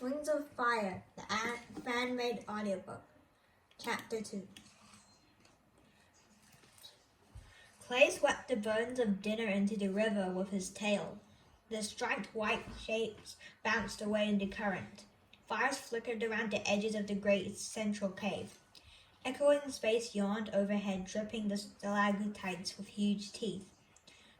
Wings of Fire, the fan-made audiobook. Chapter 2. Clay swept the bones of dinner into the river with his tail. The striped white shapes bounced away in the current. Fires flickered around the edges of the great central cave. Echoing space yawned overhead, dripping the stalactites with huge teeth.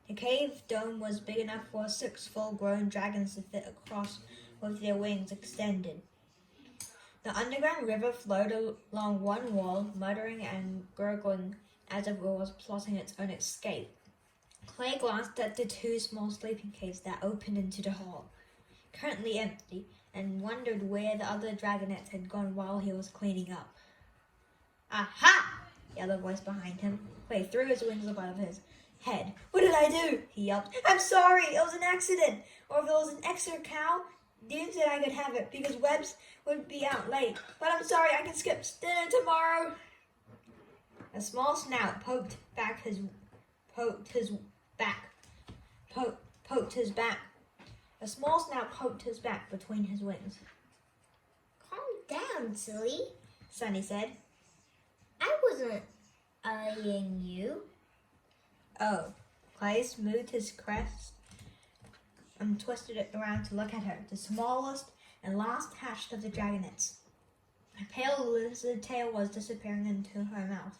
The cave dome was big enough for 6 full-grown dragons to fit across with their wings extended. The underground river flowed along one wall, muttering and gurgling as if it was plotting its own escape. Clay glanced at the 2 small sleeping caves that opened into the hall, currently empty, and wondered where the other dragonettes had gone while he was cleaning up. "Aha!" yelled a voice behind him. Clay threw his wings above his head. "What did I do?" he yelped. "I'm sorry, it was an accident. Or if it was an extra cow, Dean said I could have it because Webbs would be out late. But I'm sorry, I can skip dinner tomorrow." A small snout poked his back. A small snout poked his back between his wings. "Calm down, silly," Sunny said. "I wasn't eyeing you." "Oh." Clay smoothed his crest and twisted it around to look at her, the smallest and last hatched of the dragonettes. Her pale lizard tail was disappearing into her mouth.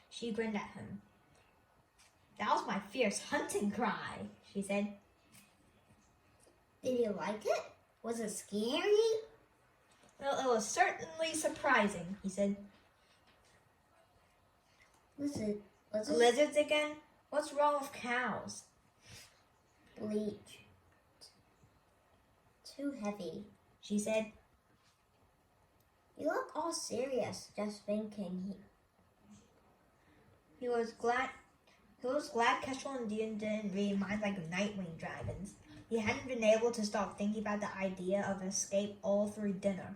She grinned at him. "That was my fierce hunting cry," she said. "Did you like it? Was it scary?" "Well, it was certainly surprising," he said. "Lizards again? What's wrong with cows?" "Bleach. Too heavy," she said. "You look all serious just thinking." He was glad Kestrel and Dean didn't read minds like Nightwing dragons. He hadn't been able to stop thinking about the idea of escape all through dinner.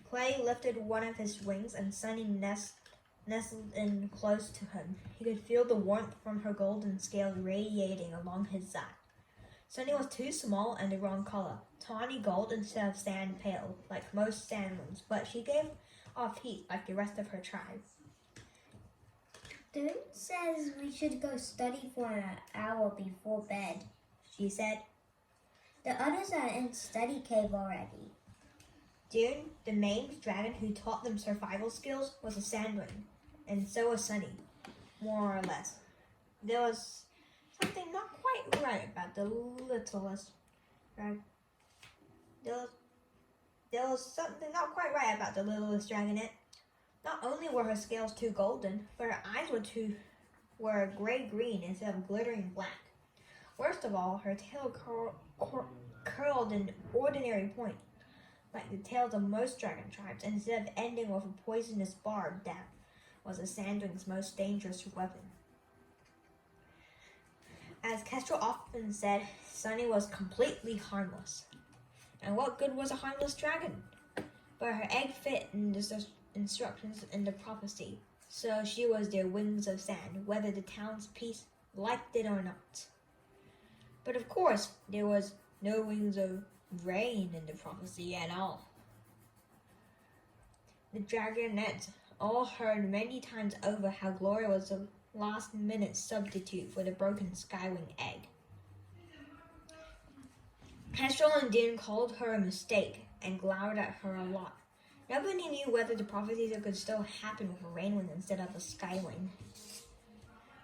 Clay lifted one of his wings and Sunny nestled in close to him. He could feel the warmth from her golden scales radiating along his back. Sunny was too small and the wrong color, tawny gold instead of sand pale, like most sandworms, but she gave off heat like the rest of her tribe. "Dune says we should go study for an hour before bed," she said. "The others are in study cave already." Dune, the maimed dragon who taught them survival skills, was a sandworm, and so was Sunny, more or less. There was something not quite right about the littlest dragon. There was something not quite right about the littlest dragonette. Not only were her scales too golden, but her eyes were gray-green instead of glittering black. Worst of all, her tail curled an ordinary point, like the tails of most dragon tribes, instead of ending with a poisonous barb that was a sandwing's most dangerous weapon. As Kestrel often said, Sunny was completely harmless. And what good was a harmless dragon? But her egg fit in the instructions in the prophecy, so she was their wings of sand, whether the townspeople liked it or not. But of course, there was no wings of rain in the prophecy at all. The dragonettes all heard many times over how Gloria was a last-minute substitute for the broken skywing egg. Kestrel and Dean called her a mistake and glowered at her a lot. Nobody knew whether the prophecies could still happen with a rainwing instead of a skywing.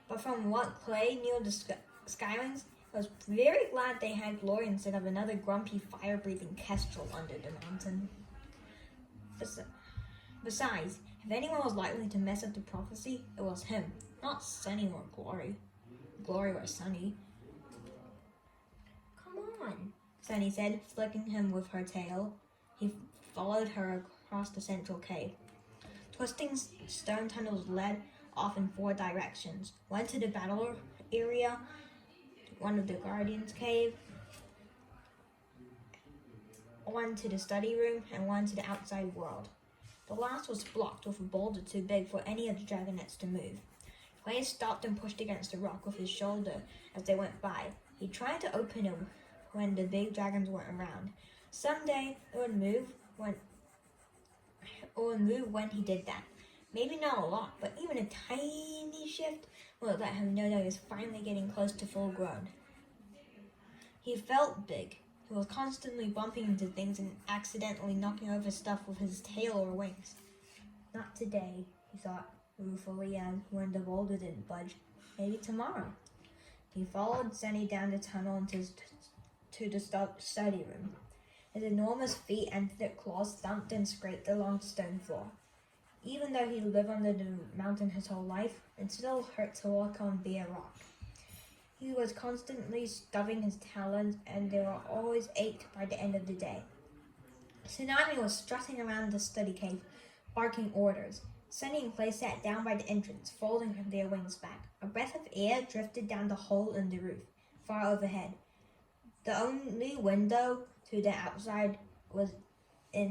But from what Clay knew of the skywings, he was very glad they had Gloria instead of another grumpy, fire-breathing Kestrel under the mountain. Besides, if anyone was likely to mess up the prophecy, it was him, not Sunny or Glory. Glory or Sunny. "Come on," Sunny said, flicking him with her tail. He followed her across the central cave. Twisting stone tunnels led off in 4 directions. One to the battle area, one of the Guardian's cave, one to the study room, and one to the outside world. The last was blocked with a boulder too big for any of the dragonettes to move. Clay stopped and pushed against the rock with his shoulder as they went by. He tried to open it when the big dragons weren't around. Someday it would move when he did that. Maybe not a lot, but even a tiny shift would let him know that he was finally getting close to full grown. He felt big. He was constantly bumping into things and accidentally knocking over stuff with his tail or wings. Not today, he thought ruefully as when the boulder didn't budge. Maybe tomorrow. He followed Sunny down the tunnel to the study room. His enormous feet and thick claws thumped and scraped along the stone floor. Even though he lived under the mountain his whole life, it still hurt to walk on bare rock. He was constantly stubbing his talons, and they were always ached by the end of the day. Tsunami was strutting around the study cave, barking orders. Sunny and Clay sat down by the entrance, folding their wings back. A breath of air drifted down the hole in the roof, far overhead. The only window to the outside in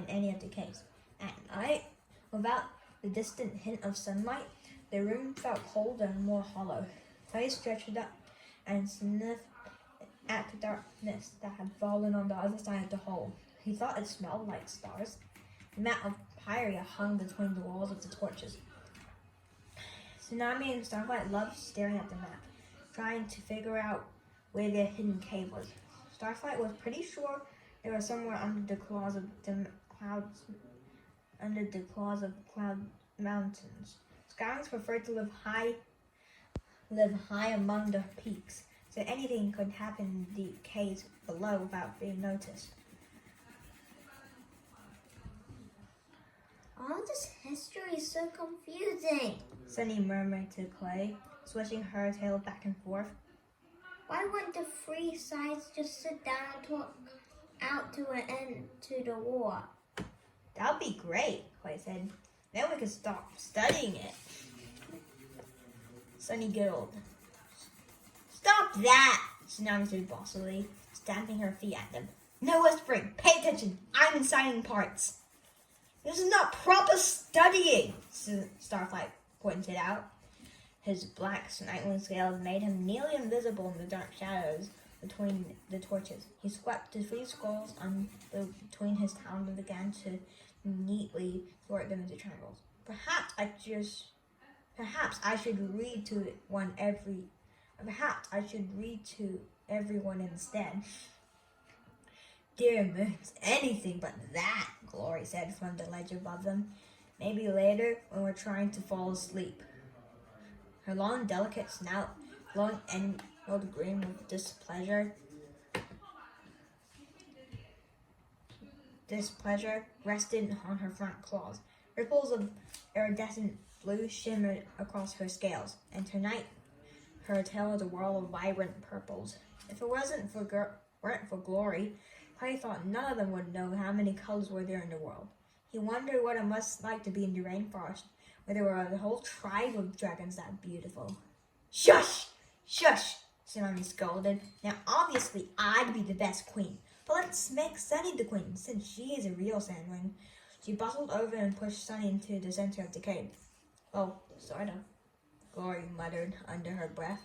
any of the caves. At night, without the distant hint of sunlight, the room felt colder and more hollow. Clay stretched up and sniffed at the darkness that had fallen on the other side of the hole. He thought it smelled like stars. The mat of pyria hung between the walls of the torches. Tsunami and Starlight loved staring at the map, trying to figure out where their hidden cave was. Starlight was pretty sure they were somewhere under the claws of cloud mountains. Skywings preferred to live high among the peaks, so anything could happen in the caves below without being noticed. All this history is so confusing. Sunny murmured to Clay, swishing her tail back and forth. Why wouldn't the three sides just sit down and talk out to an end to the war? That would be great, Clay said. Then we could stop studying it. Sunny giggled. Stop that, Tsunami said bossily, stamping her feet at them. No whispering. Pay attention. I'm inciting parts. This is not proper studying, Starlight pointed out. His black snagling scales made him nearly invisible in the dark shadows between the torches. He swept the three scrolls between his talons and began to neatly sort them into triangles. Perhaps I should read to everyone instead. Dear moons, anything but that, Glory said from the ledge above them. Maybe later when we're trying to fall asleep. Her long, delicate snout, glowing emerald green with displeasure, rested on her front claws. Ripples of iridescent blue shimmered across her scales, and tonight her tail was a whirl of vibrant purples. If it weren't for Glory, Clay thought none of them would know how many colors were there in the world. He wondered what it must like to be in the rainforest, where there were a whole tribe of dragons that beautiful. Shush! Shush! Tsunami scolded. Now obviously I'd be the best queen, but let's make Sunny the queen, since she is a real sandwing. She bustled over and pushed Sunny into the center of the cave. Well, sorta, Glory muttered under her breath.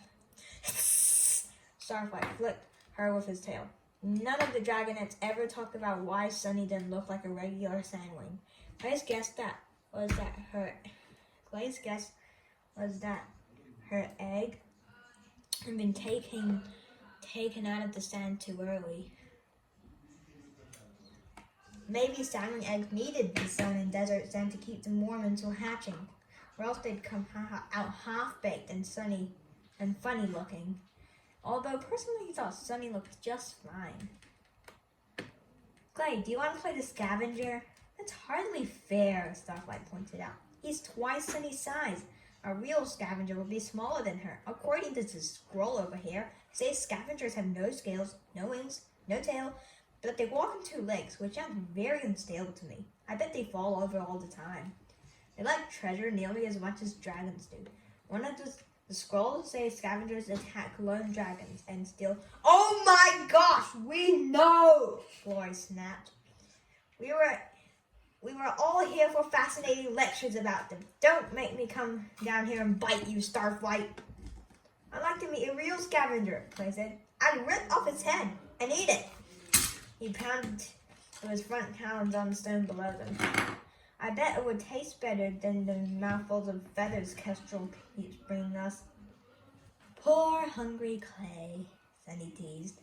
Starflight flicked her with his tail. None of the dragonettes ever talked about why Sunny didn't look like a regular sandwing. Clay's guess was that her egg had been taken out of the sand too early. Maybe sandwing eggs needed the sun and desert sand to keep them warm until hatching, or else they'd come out half-baked and sunny and funny looking. Although personally he thought Sunny looked just fine. Clay, do you want to play the scavenger? That's hardly fair, Starlight pointed out. He's twice Sunny's size. A real scavenger would be smaller than her. According to this scroll over here, it says scavengers have no scales, no wings, no tail, but they walk on two legs, which sounds very unstable to me. I bet they fall over all the time. They like treasure nearly as much as dragons do. One of the scrolls say scavengers attack lone dragons and steal. Oh my gosh, we know! Glory snapped. We were all here for fascinating lectures about them. Don't make me come down here and bite you, Starflight. I'd like to meet a real scavenger, Clay said. I'd rip off its head and eat it. He pounded with his front talons on the stone below them. I bet it would taste better than the mouthfuls of feathers Kestrel keeps bringing us. Poor hungry Clay, Sunny teased.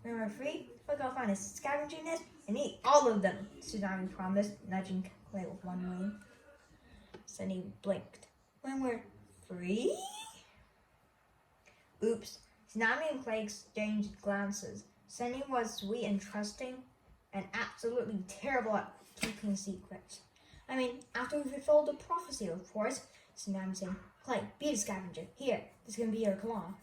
When we're free, we'll go find a scavenger nest and eat all of them, Tsunami promised, nudging Clay with one wing. Sunny blinked. When we're free? Oops. Tsunami and Clay exchanged glances. Sunny was sweet and trusting, and absolutely terrible at keeping secrets. I mean, after we fulfilled the prophecy, of course, Tsunami said. Clay, be the scavenger. Here, this can be your claw.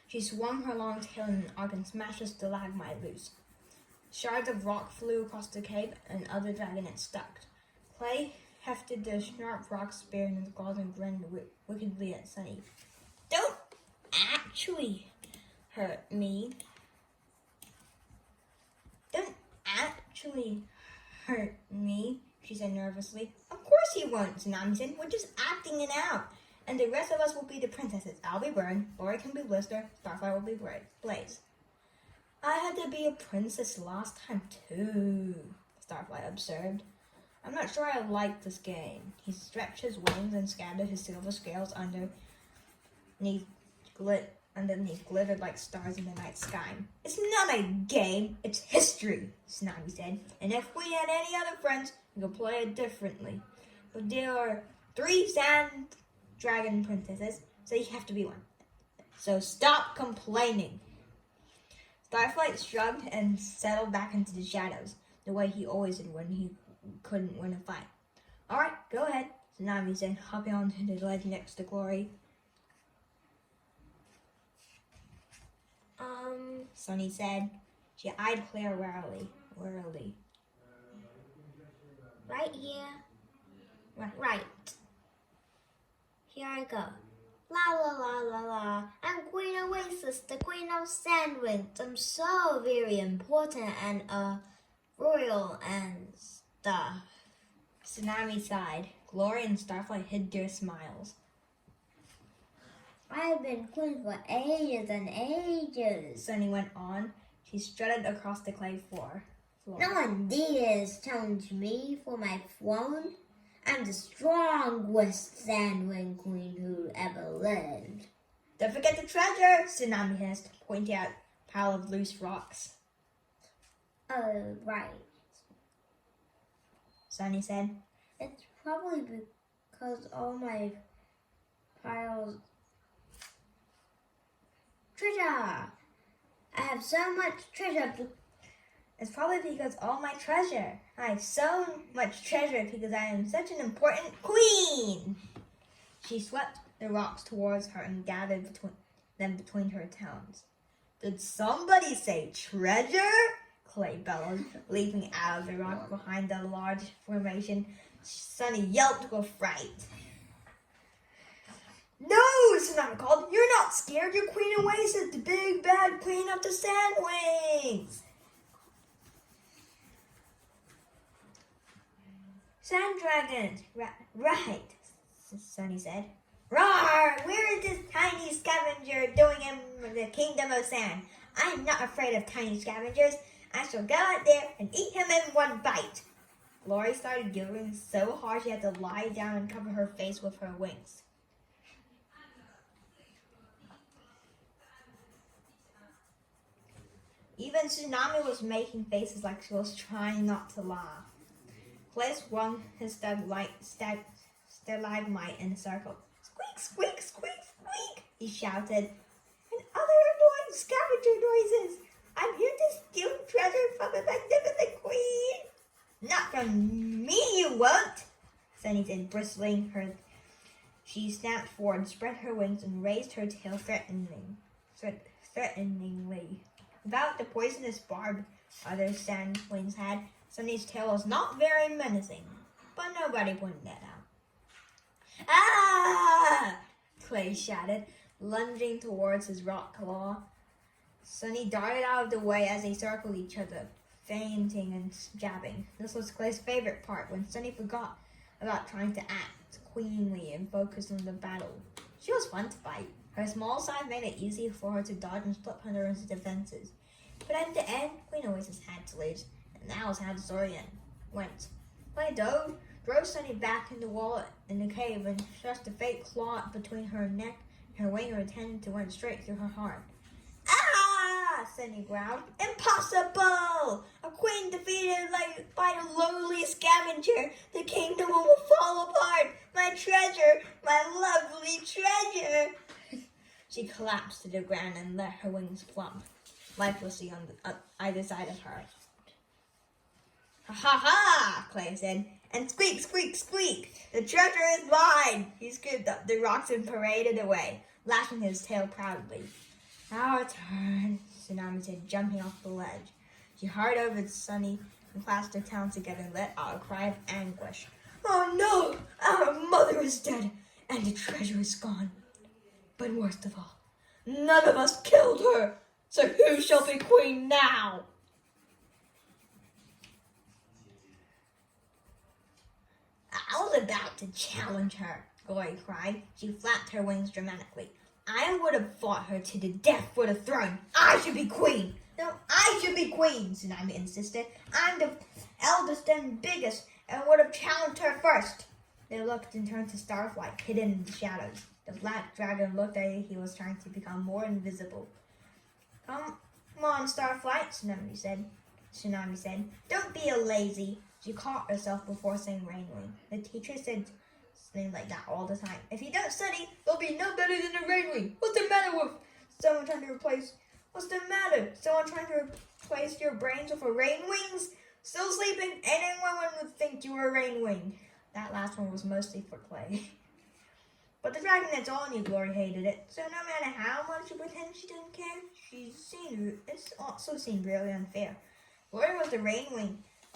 She swung her long tail in an arc and smashed the stalagmite loose. Shards of rock flew across the cave, and other dragonets stuck. Clay hefted the sharp rock spear in his claws and grinned wickedly at Sunny. Don't actually hurt me. Don't actually hurt me, she said nervously. Of course he won't, Tsunami said. We're just acting it out. And the rest of us will be the princesses. I'll be Burn, Lori can be Blister, Starfire will be Blaze. I had to be a princess last time too, Starfire observed. I'm not sure I like this game. He stretched his wings and scattered his silver scales underneath glittered like stars in the night sky. It's not a game, it's history, Tsunami said. And if we had any other friends, we could play it differently. But there are 3 sand dragon princesses, so you have to be one. So stop complaining. Starflight shrugged and settled back into the shadows, the way he always did when he couldn't win a fight. All right, go ahead, Tsunami said, hopping onto the ledge next to Glory. Sunny said. She eyed Claire warily. Right here. Right. Here I go. La la la la la. I'm Queen Oasis, the Queen of Sandwinds. I'm so very important and royal and stuff. Tsunami sighed. Glory and Starflight hid their smiles. I've been queen for ages and ages, Sunny went on. She strutted across the clay floor. No one dares challenge me for my throne. I'm the strongest Sandwind queen who ever lived. Don't forget the treasure, Tsunami hissed, pointing out a pile of loose rocks. Oh, right, Sunny said. It's probably because all my piles... Treasure! I have so much treasure. It's probably because all my treasure. I have so much treasure because I am such an important queen. She swept the rocks towards her and gathered them between her talons. Did somebody say treasure? Clay bellowed, leaping out of the rock behind the large formation. Sunny yelped with fright. No, Tsunami called. You're not scared. You're Queen Oasis, the big bad queen of the Sandwings. Sand dragons. Right, Sunny said. Roar! Where is this tiny scavenger doing in the kingdom of sand? I am not afraid of tiny scavengers. I shall go out there and eat him in one bite. Lori started giggling so hard she had to lie down and cover her face with her wings. Even Tsunami was making faces like she was trying not to laugh. Clay swung his stalagmite in a circle. Squeak, squeak, squeak, squeak, he shouted. And other annoying scavenger noises. I'm here to steal treasure from a magnificent queen. Not from me, you won't, Sunny said, bristling her. She snapped forward, spread her wings, and raised her tail threateningly. Without the poisonous barb other sandwings had, Sunny's tail was not very menacing, but nobody pointed that out. Ah! Clay shouted, lunging towards his rock claw. Sunny darted out of the way as they circled each other, feinting and jabbing. This was Clay's favorite part, when Sunny forgot about trying to act queenly and focused on the battle. She was fun to fight. Her small size made it easy for her to dodge and slip under his defenses. But at the end, Queen Oasis had to lose, and that was how the story went. Play drove Sunny back in the wall in the cave and thrust a fake claw between her neck and her wing and intended to went straight through her heart. Ah! Sunny growled. Impossible! A queen defeated by the lowly scavenger. The kingdom will fall apart. My treasure! My lovely treasure! She collapsed to the ground and let her wings flop lifelessly on either side of her. Ha ha ha! Clay said. And squeak, squeak, squeak! The treasure is mine! He scooped up the rocks and paraded away, lashing his tail proudly. Our turn, Tsunami said, jumping off the ledge. She hurried over to Sunny and clasped her talons together and let out a cry of anguish. Oh no! Our mother is dead, and the treasure is gone. But worst of all, none of us killed her, so who shall be queen now? I was about to challenge her, Glory cried. She flapped her wings dramatically. I would have fought her to the death for the throne. I should be queen. No, I should be queen, Tsunami insisted. I'm the eldest and biggest and would have challenged her first. They looked and turned to Starflight, hidden in the shadows. The black dragon looked as if he was trying to become more invisible. Come on, Starflight, Tsunami said. Don't be a lazy. She caught herself before saying Rainwing. The teacher said things like that all the time. If you don't study, you'll be no better than a Rainwing. What's the matter with someone trying to replace? What's the matter? Someone trying to replace your brains with a Rainwing's? Still sleeping? Anyone would think you were a Rainwing. That last one was mostly for Clay. But the dragon that's all knew Glory hated it, so no matter how much she pretended she didn't care, it also seemed really unfair. Glory was the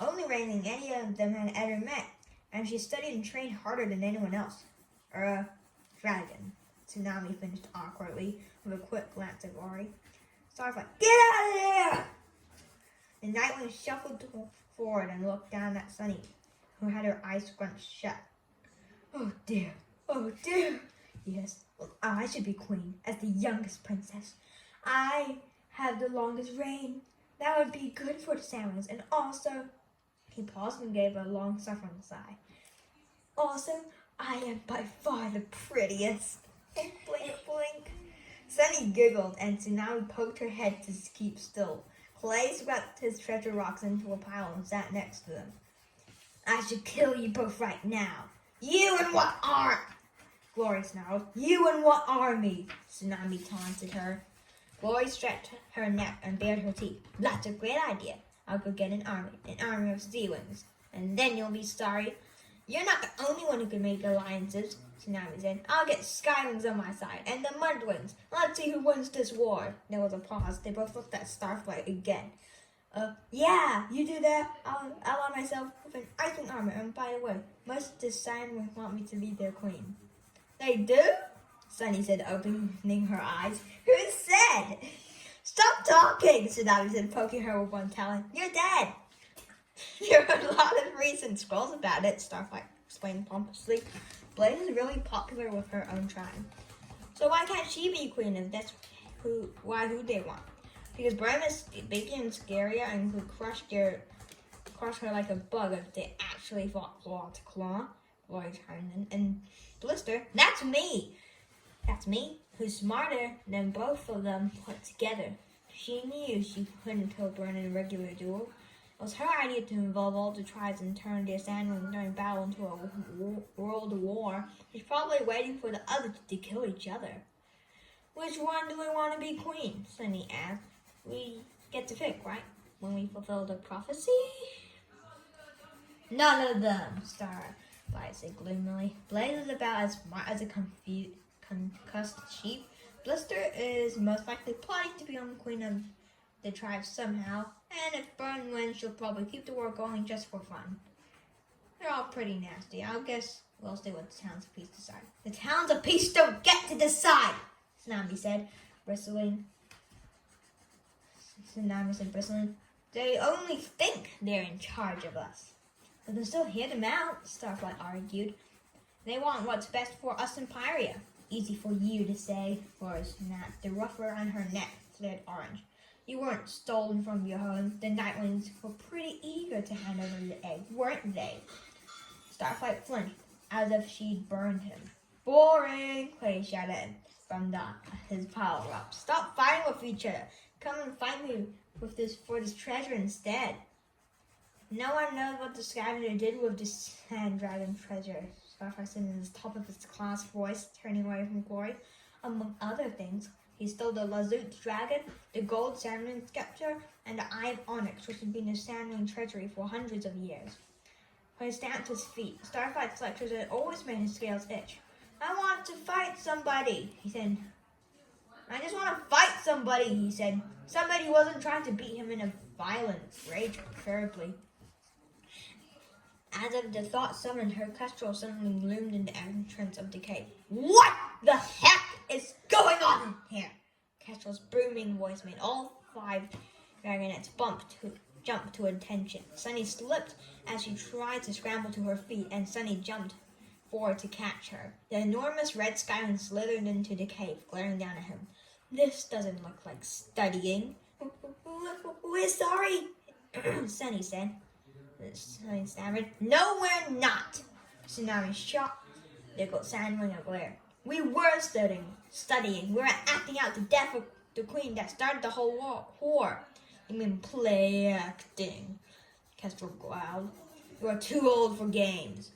only Rainwing any of them had ever met, and she studied and trained harder than anyone else. Dragon, Tsunami finished awkwardly with a quick glance at Glory. Starflight, get out of there! The Nightwing shuffled forward and looked down at Sunny, who had her eyes scrunched shut. Oh dear. Oh dear. Yes, well, I should be queen as the youngest princess. I have the longest reign. That would be good for the Sandwings, and also, he paused and gave a long suffering sigh. Also, I am by far the prettiest. Blink, blink, blink. Sunny giggled and Tsunami poked her head to keep still. Clay swept his treasure rocks into a pile and sat next to them. I should kill you both right now. You and what aren't? Glory snarled. You and what army? Tsunami taunted her. Glory stretched her neck and bared her teeth. That's a great idea. I'll go get an army of Sea-Wings. And then you'll be sorry. You're not the only one who can make alliances, Tsunami said. I'll get Skywings on my side, and the Mudwings. Let's see who wins this war. There was a pause. They both looked at Starflight again. Yeah, you do that. I'll ally myself with an icing armor. And by the way, most of the Sandwings want me to be their queen. They do? Sunny said, opening her eyes. Who said? Stop talking, Tsunami said, poking her with one talon. You're dead. There are a lot of recent scrolls about it, Starflight explained pompously. Blaze is really popular with her own tribe. So why can't she be queen if that's who they want? Because Bram is bigger and scarier and could crush her like a bug if they actually fought claw to claw. Glory chimed in. And Blister, that's me, who's smarter than both of them put together. She knew she couldn't kill Bran in a regular duel. It was her idea to involve all the tribes and turn their Sandwings during battle into a world war. She's probably waiting for the others to kill each other. Which one do we want to be queen? Sunny asked. We get to pick, right? When we fulfill the prophecy? None of them, Starlight said gloomily. Blaze is about as smart as a concussed sheep. Blister is most likely plotting to become queen of the tribe somehow, and if Burn wins, she'll probably keep the war going just for fun. They're all pretty nasty. I guess we'll stay with the Towns of Peace decide. The Towns of Peace don't get to decide, Tsunami said, bristling. They only think they're in charge of us. We can still hear them out, Starflight argued. They want what's best for us in Pyria. Easy for you to say, Flora snapped. The ruff around her neck flared orange. You weren't stolen from your home. The Nightwings were pretty eager to hand over the egg, weren't they? Starflight flinched, as if she'd burned him. Boring, Clay shouted from his pile of rocks. Stop fighting with each other. Come and fight me for this treasure instead. No one knows what the scavenger did with the sand dragon treasure, Starflight said in the top of his class voice, turning away from Glory. Among other things, he stole the Lazute dragon, the gold sandwing scepter, and the eye of onyx, which had been a sandwing treasury for hundreds of years. When he stamped his feet, Starflight's lectures had always made his scales itch. I want to fight somebody, he said. I just want to fight somebody, he said. Somebody who wasn't trying to beat him in a violent rage terribly. As if the thought summoned her, Kestrel suddenly loomed in the entrance of the cave. What the heck is going on here? Kestrel's booming voice made all 5 dragonettes jump to attention. Sunny slipped as she tried to scramble to her feet, and Sunny jumped forward to catch her. The enormous red skyline slithered into the cave, glaring down at him. This doesn't look like studying. We're sorry, Sunny said. Sunny stammered. No, we're not. Tsunami shot Nickel Sandwing a glare. We were studying. We were acting out the death of the queen that started the whole war. You mean play acting? Kestrel growled. You are too old for games.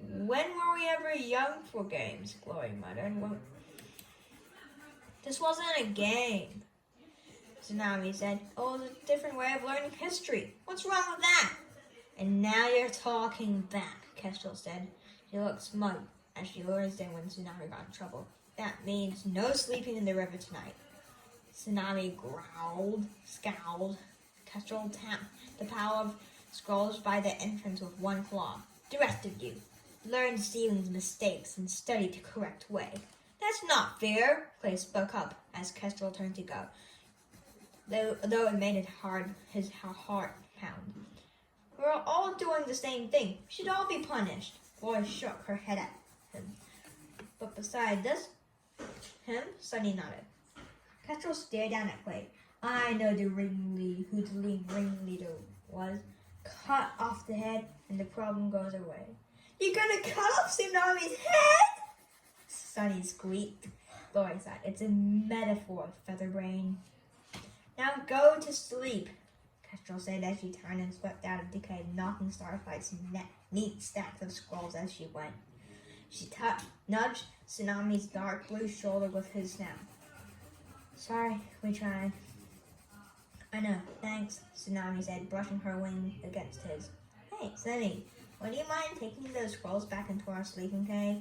When were we ever young for games? Glory muttered. This wasn't a game, Tsunami said. Oh, it's a different way of learning history. What's wrong with that? And now you're talking back, Kestrel said. She looked smug as she always did when Tsunami got in trouble. That means no sleeping in the river tonight. Tsunami scowled. Kestrel tapped the pile of scrolls by the entrance with one claw. The rest of you, learn Stephen's mistakes and study the correct way. That's not fair, Clay spoke up as Kestrel turned to go, though it made his heart pound. We're all doing the same thing. We should all be punished. Gloria shook her head at him. But beside him, Sunny nodded. Kestrel stared down at Clay. I know who the ringleader was. Cut off the head and the problem goes away. You're gonna cut off Tsunami's head? Sunny squeaked. Gloria sighed. It's a metaphor, Featherbrain. Now go to sleep, Kestrel said as she turned and swept out of the cave, knocking Starflight's neat stacks of scrolls as she went. She nudged Tsunami's dark blue shoulder with his snout. Sorry, we tried. I know, thanks, Tsunami said, brushing her wing against his. Hey, Sunny, would you mind taking those scrolls back into our sleeping cave?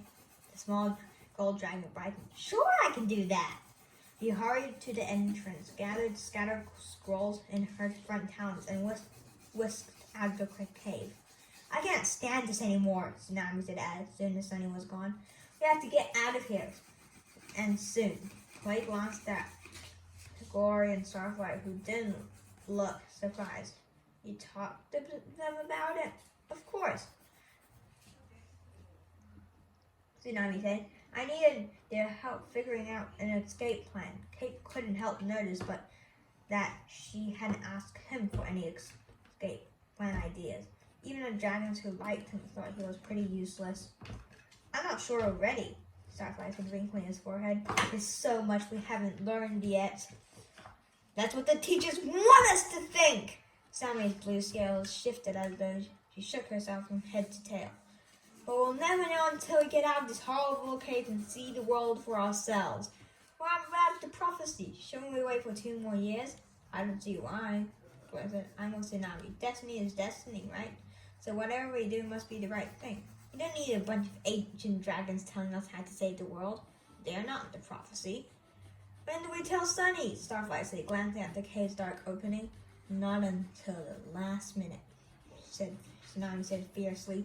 The small gold dragon brightened. Sure, I can do that. He hurried to the entrance, gathered scattered scrolls in her front talons, and whisked out of the cave. I can't stand this anymore, Tsunami said as soon as Sunny was gone. We have to get out of here. And soon. Clay glanced at Glory and Starflight, who didn't look surprised. You talked to them about it? Of course, Tsunami said. I needed their help figuring out an escape plan. Kate couldn't help notice but that she hadn't asked him for any escape plan ideas. Even the dragons who liked him thought he was pretty useless. I'm not sure we're ready, Starflight said, wrinkling his forehead. There's so much we haven't learned yet. That's what the teachers want us to think! Sammy's blue scales shifted as though she shook herself from head to tail. But we'll never know until we get out of this horrible cave and see the world for ourselves. We're about the prophecy. Shouldn't we wait for 2 more years? I don't see why. I'm a Tsunami. Destiny is destiny, right? So whatever we do must be the right thing. We don't need a bunch of ancient dragons telling us how to save the world. They're not the prophecy. When do we tell Sunny? Starflight said, glancing at the cave's dark opening. Not until the last minute, Tsunami said fiercely.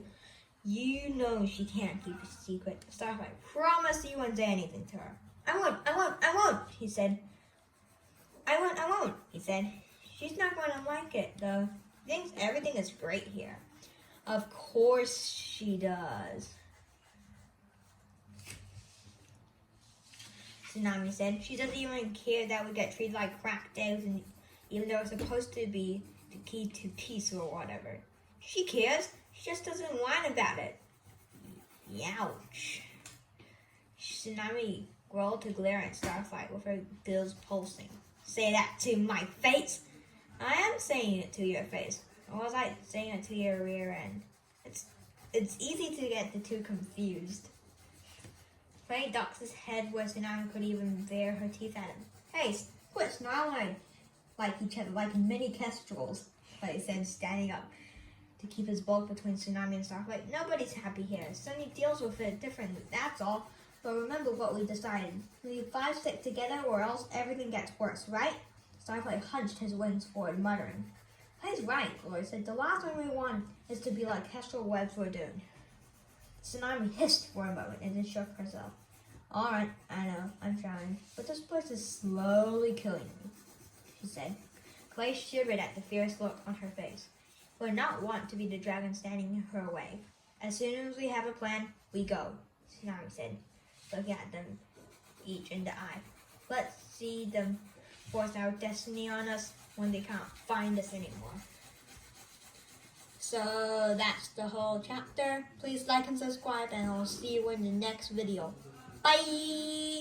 You know she can't keep a secret. Starflight, promise you won't say anything to her. I won't, he said. I won't, he said. She's not going to like it, though. She thinks everything is great here. Of course she does. Tsunami said. She doesn't even care that we get treated like cracked eggs, and even though it's supposed to be the key to peace or whatever. She cares. She just doesn't whine about it. Youch. Tsunami growled to glare at Starflight with her gills pulsing. Say that to my face? I am saying it to your face. Or was I saying it to your rear end? It's easy to get the two confused. Faye ducks his head where Tsunami could even bare her teeth at him. Hey, quit snarling like each other, like mini kestrels, Faye said, standing up to keep his bulk between Tsunami and Starflight. Nobody's happy here. Sunny deals with it differently, that's all. But remember what we decided. We 5 stick together or else everything gets worse, right? Starflight hunched his wings forward, muttering. He's right, Glory said. The last thing we want is to be like kestrel webs were doing. Tsunami hissed for a moment and then shook herself. Alright, I know, I'm trying. But this place is slowly killing me, she said. Clay shivered at the fierce look on her face. Would not want to be the dragon standing in her way. As soon as we have a plan, we go, Tsunami said, looking at them each in the eye. Let's see them force our destiny on us when they can't find us anymore. So that's the whole chapter. Please like and subscribe, and I'll see you in the next video. Bye!